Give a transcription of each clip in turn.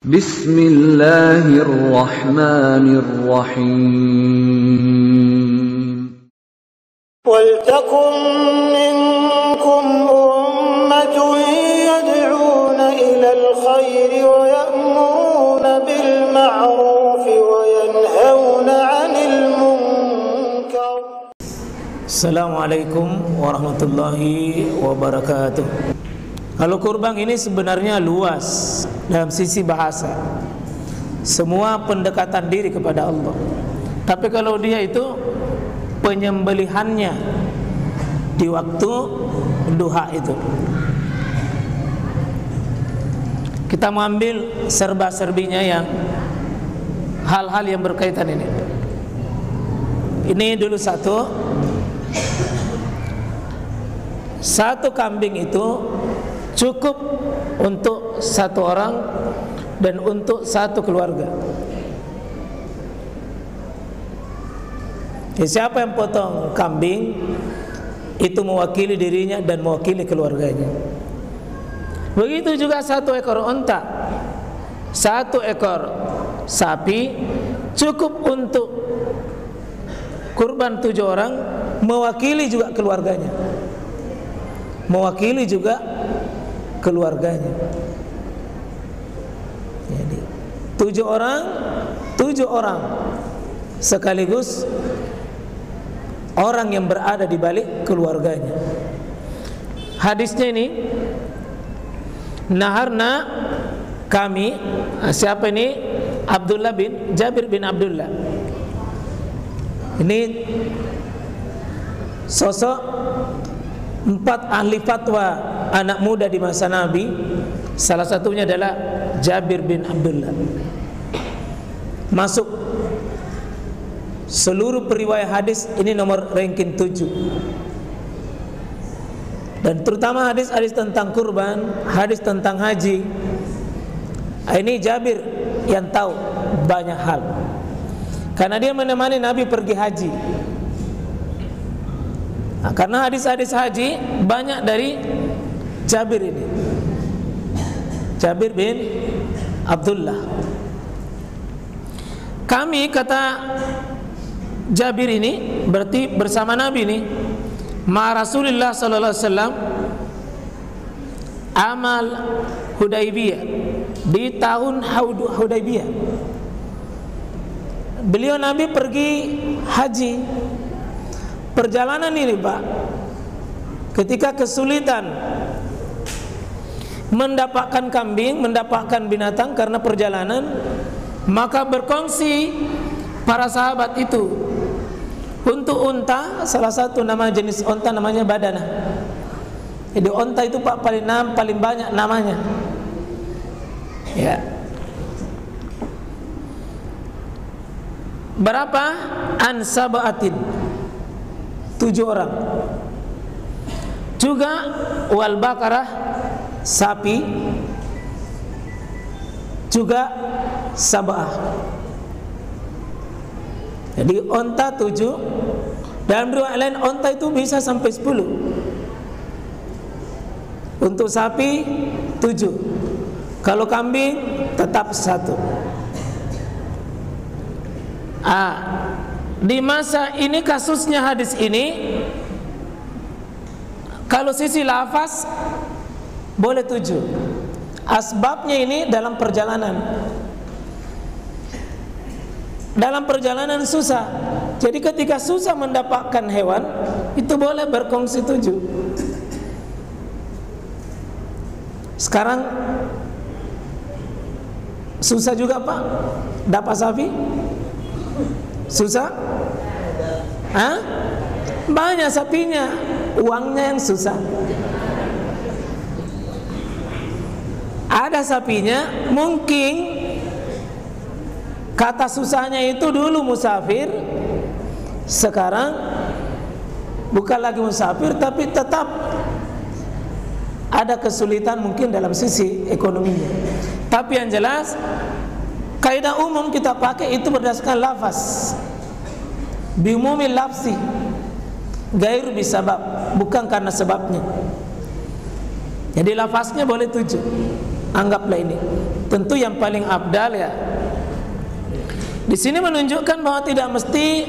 Bismillahirrahmanirrahim. وَلْتَكُنْ مِنْكُمْ أُمَّةٌ يَدْعُونَ إِلَى الْخَيْرِ وَيَأْمُرُونَ بِالْمَعْرُوفِ وَيَنْهَوْنَ عَنِ الْمُنْكَرِ. Assalamualaikum warahmatullahi wabarakatuh. Kalau kurban ini sebenarnya luas dalam sisi bahasa. Semua pendekatan diri kepada Allah. Tapi kalau dia itu penyembelihannya di waktu duha itu, kita mengambil serba-serbinya yang hal-hal yang berkaitan ini. Ini dulu satu kambing itu cukup untuk satu orang dan untuk satu keluarga. Siapa yang potong kambing itu mewakili dirinya dan mewakili keluarganya. Begitu juga satu ekor onta, satu ekor sapi cukup untuk kurban 7 orang, mewakili juga keluarganya. Mewakili juga keluarganya. Jadi 7 orang sekaligus orang yang berada di balik keluarganya. Hadisnya ini, naharna kami, siapa ini? Jabir bin Abdullah. Ini sosok 4 ahli fatwa anak muda di masa Nabi. Salah satunya adalah Jabir bin Abdullah. Masuk seluruh periwayat hadis ini nomor ranking 7. Dan terutama hadis-hadis tentang kurban, hadis tentang haji. Ini Jabir yang tahu banyak hal, karena dia menemani Nabi pergi haji. Karena hadis-hadis haji banyak dari Jabir ini, Jabir bin Abdullah. Kami, kata Jabir ini, berarti bersama Nabi ini, ma Rasulullah sallallahu alaihi wasallam amal Hudaybiyah, di tahun Hudaybiyah. Beliau Nabi pergi haji. Perjalanan ini, Pak, ketika kesulitan mendapatkan kambing, mendapatkan binatang karena perjalanan, maka berkongsi para sahabat itu untuk unta. Salah satu nama jenis unta namanya badana. Jadi unta itu, Pak, paling banyak namanya. Ya. Berapa? Ansabaatin, 7 orang. Juga wal bakarah, sapi, juga sabah. Jadi onta 7. Dalam riwayat lain onta itu bisa sampai 10. Untuk sapi 7. Kalau kambing tetap 1. Di masa ini kasusnya hadis ini, kalau sisi lafaz boleh 7. Asbabnya ini dalam perjalanan. Dalam perjalanan susah. Jadi ketika susah mendapatkan hewan, itu boleh berkongsi 7. Sekarang susah juga, Pak, dapat sapi. Susah? Banyak sapinya, uangnya yang susah. Ada sapinya, mungkin kata susahnya itu dulu musafir, sekarang bukan lagi musafir, tapi tetap ada kesulitan mungkin dalam sisi ekonominya. Tapi yang jelas, kaidah umum kita pakai itu berdasarkan lafaz. Biumumil lafzi, gair bisabab, bukan karena sebabnya. Jadi lafaznya boleh 7. Anggaplah ini tentu yang paling afdal ya. Di sini menunjukkan bahwa tidak mesti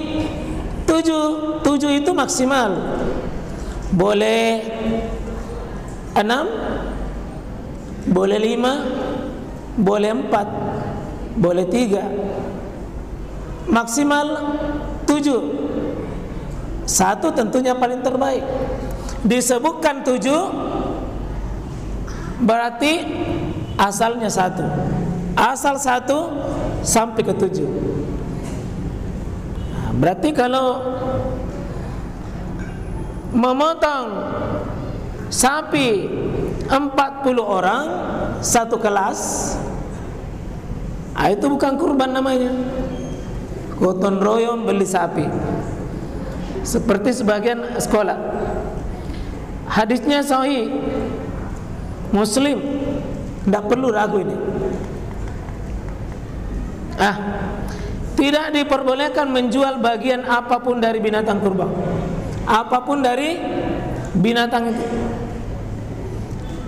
7 itu maksimal. Boleh 6, boleh 5, boleh 4, boleh 3, maksimal 7. 1 tentunya paling terbaik. Disebutkan 7 berarti asalnya 1. Asal 1 sampai ke 7. Nah, berarti kalau memotong sapi 40 orang satu kelas, itu bukan kurban namanya. Gotong royong beli sapi. Seperti sebagian sekolah. Hadisnya sahih, Muslim, tidak perlu ragu ini. Tidak diperbolehkan menjual bagian apapun dari binatang kurban. Apapun dari binatang itu.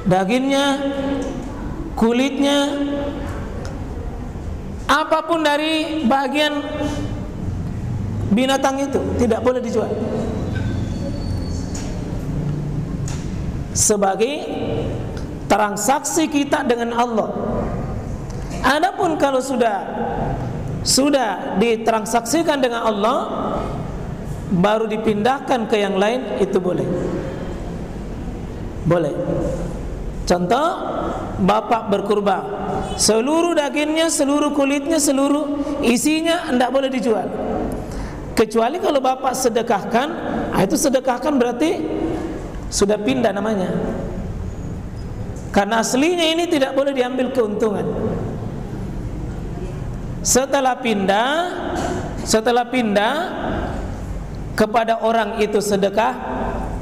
Dagingnya, kulitnya, apapun dari bagian binatang itu tidak boleh dijual. Sebagai transaksi kita dengan Allah. Adapun kalau sudah ditransaksikan dengan Allah, baru dipindahkan ke yang lain, itu boleh. Boleh. Contoh, bapak berkurban, seluruh dagingnya, seluruh kulitnya, seluruh isinya tidak boleh dijual. Kecuali kalau bapak sedekahkan, itu sedekahkan berarti sudah pindah namanya. Karena aslinya ini tidak boleh diambil keuntungan. Setelah pindah kepada orang itu sedekah,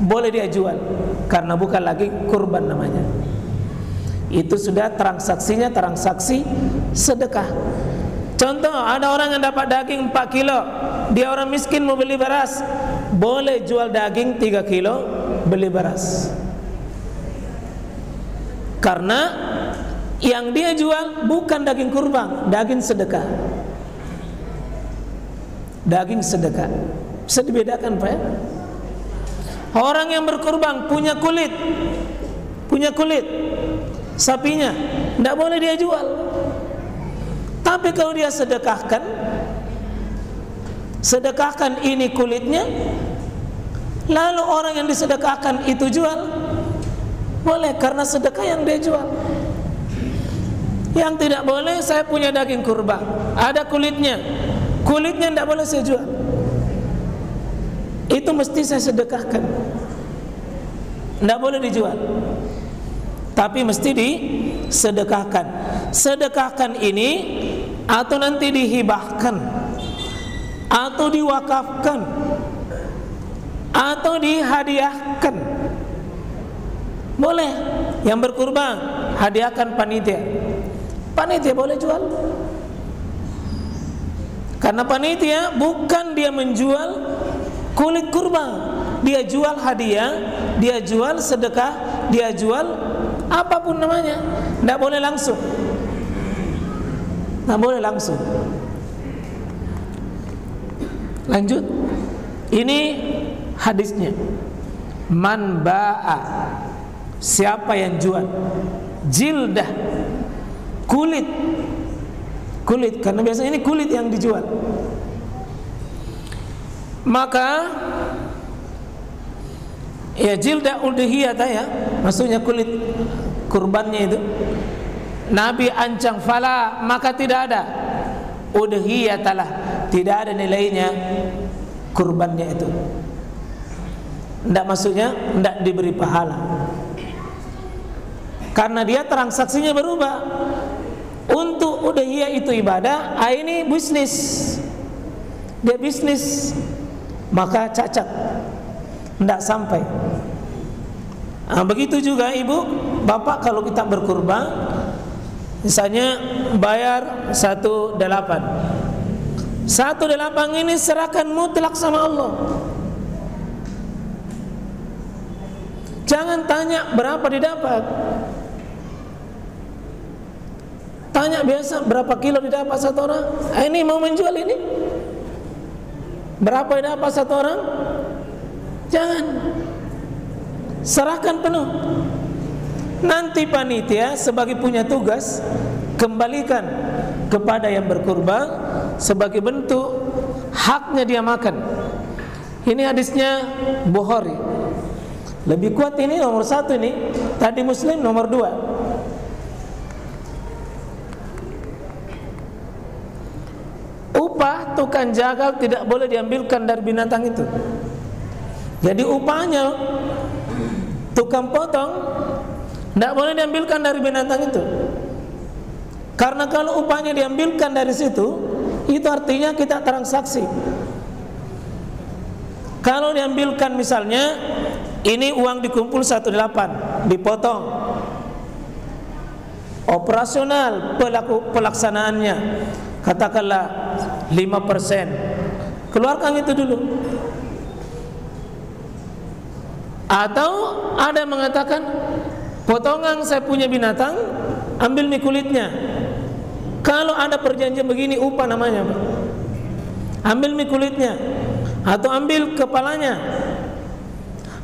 boleh dia jual karena bukan lagi kurban namanya. Itu sudah transaksinya transaksi sedekah. Contoh, ada orang yang dapat daging 4 kilo, dia orang miskin mau beli beras, boleh jual daging 3 kilo, beli beras. Karena yang dia jual bukan daging kurban, daging sedekah. Daging sedekah. Bisa dibedakan Pak ya? Orang yang berkurban punya kulit sapinya, tidak boleh dia jual. Tapi kalau dia sedekahkan ini kulitnya, lalu orang yang disedekahkan itu jual, boleh karena sedekah yang dia jual. Yang tidak boleh, saya punya daging kurban, ada kulitnya tidak boleh saya jual. Itu mesti saya sedekahkan, tidak boleh dijual, tapi mesti disedekahkan. Sedekahkan ini atau nanti dihibahkan, atau diwakafkan, atau dihadiahkan, boleh. Yang berkurban hadiahkan panitia boleh jual. Karena panitia bukan dia menjual kulit kurban, dia jual hadiah, dia jual sedekah, dia jual apapun namanya. Tidak boleh langsung. Tidak boleh langsung. Lanjut. Ini hadisnya. Man ba'a, siapa yang jual jildah, kulit, karena biasanya ini kulit yang dijual, maka ya jildah udhiyah ya, maksudnya kulit kurbannya itu. Nabi ancang fala, maka tidak ada udhiyatalah, tidak ada nilainya kurbannya itu. Tidak, maksudnya tidak diberi pahala, karena dia transaksinya berubah. Untuk udhiyah itu ibadah, ini bisnis, dia bisnis, maka cacat, tidak sampai. Begitu juga ibu, bapak kalau kita berkurban, misalnya bayar 1,8 ini serahkan mutlak sama Allah. Jangan tanya berapa didapat. Tanya biasa berapa kilo didapat satu orang. Ini mau menjual ini, berapa didapat satu orang? Jangan, serahkan penuh. Nanti panitia sebagai punya tugas kembalikan kepada yang berkurban sebagai bentuk haknya dia makan. Ini hadisnya Bukhari. Lebih kuat ini nomor 1 ini. Tadi Muslim nomor 2. Upah tukang jagal tidak boleh diambilkan dari binatang itu. Jadi upahnya tukang potong tidak boleh diambilkan dari binatang itu. Karena kalau upahnya diambilkan dari situ, itu artinya kita transaksi. Kalau diambilkan misalnya, ini uang dikumpul 1,8, dipotong. Operasional pelaksanaannya, katakanlah 5%. Keluarkan itu dulu. Atau ada yang mengatakan, potongan saya punya binatang, ambil mie kulitnya. Kalau ada perjanjian begini, upah namanya, Pak. Ambil mie kulitnya, atau ambil kepalanya,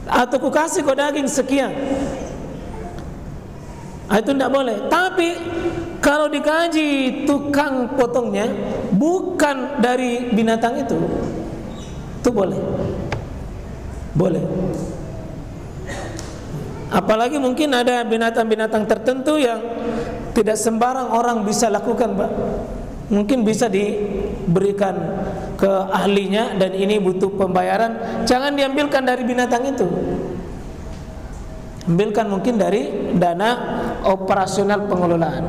atau ku kasih kau daging sekian. Itu tidak boleh. Tapi kalau dikaji tukang potongnya bukan dari binatang itu boleh. Boleh. Apalagi mungkin ada binatang-binatang tertentu yang tidak sembarang orang bisa lakukan, Pak. Mungkin bisa diberikan ke ahlinya dan ini butuh pembayaran. Jangan diambilkan dari binatang itu. Ambilkan mungkin dari dana operasional pengelolaan.